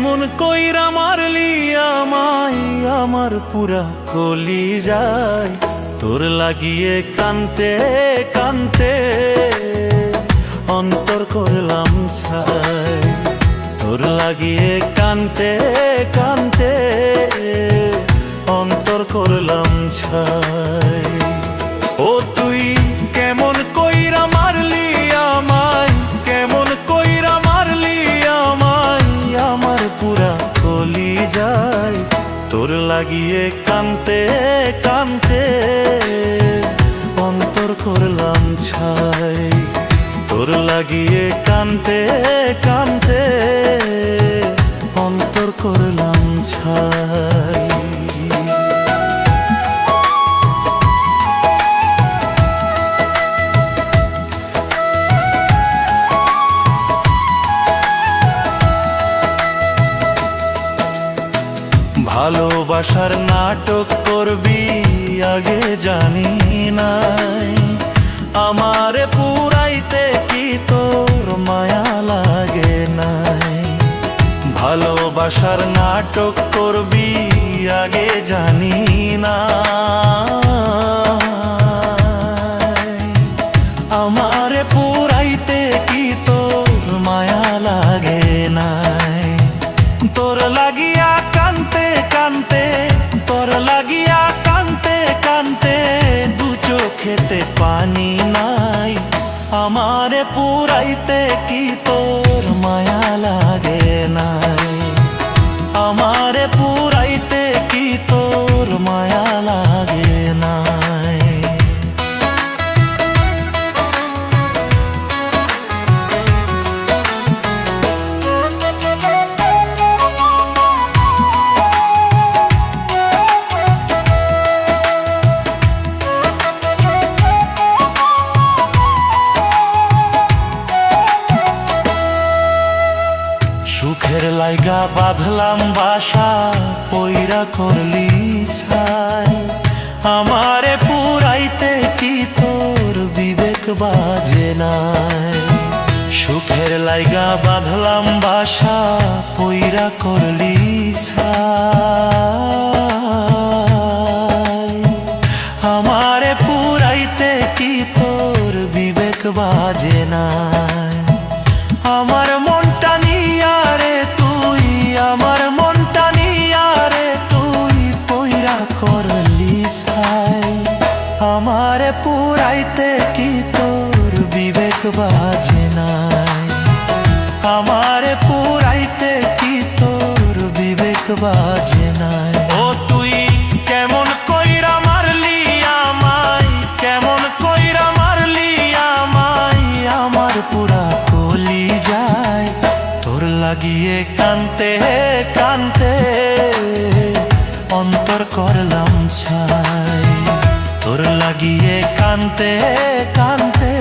কেমন কইরা মারলি আমায়, আমার পুরা কলি যায় তোর লাগিয়ে কানতে কানতে অন্তর করলাম ছাই। তোর লাগিয়ে কানতে কানতে অন্তর করলাম ছাই। ও তুই কেমন কইরা মারলি আমায়, কেমন কইরা মারলি আমায়, আমার পুরা কলি যায় তোর লাগিয়ে কানতে কানতে অন্তর করলাম ছাই। তোর লাগিয়ে কানতে কানতে অন্তর করলাম ছাই। ভালোবাসার নাটক করবি আগে জানি নাই, আমারে পুরাইতে কি তোর মায়া লাগে নাই। ভালোবাসার নাটক করবি আগে জানি না, আমারে পুরাইতে কি তোর মায়া লাগে নাই। তোর লাগিয়া কানতে কানতে, তোর লাগিয়া কানতে কানতে দু চোখেতে পানি নাই, আমারে পুরাইতে কি তোর মায়া লাগে নাই। আমারে পুরাইতে কি তোর মায়া লাগে নাই। সুখের লাইগা বাঁধলাম বাসা, পইরা করলি ছাই, আমারে পুরাইতে কি তোর বিবেক বাজে নাই। সুখের লাইগা বাঁধলাম বাসা, পইরা করলি ছাই, আমারে পুরাইতে কি তোর বিবেক বাজে নাই। আমার মনটা নিয়ারে তুই, আমার মনটা নিয়ারে তুই পইরা করলি ছাই, আমারে পুরাইতে কি তোর বিবেক বাজে নাই। আমারে পুরাইতে কি তোর বিবেক বাজে নাই। ও তুই কেমন কইরা মারলি আমায়, কেমন কইরা মারলি আমায়, আমার পুরা কলি যায় তোর লাগিয়ে কানতে কানতে অন্তর করলাম ছাই। তোর লাগিয়ে কানতে কানতে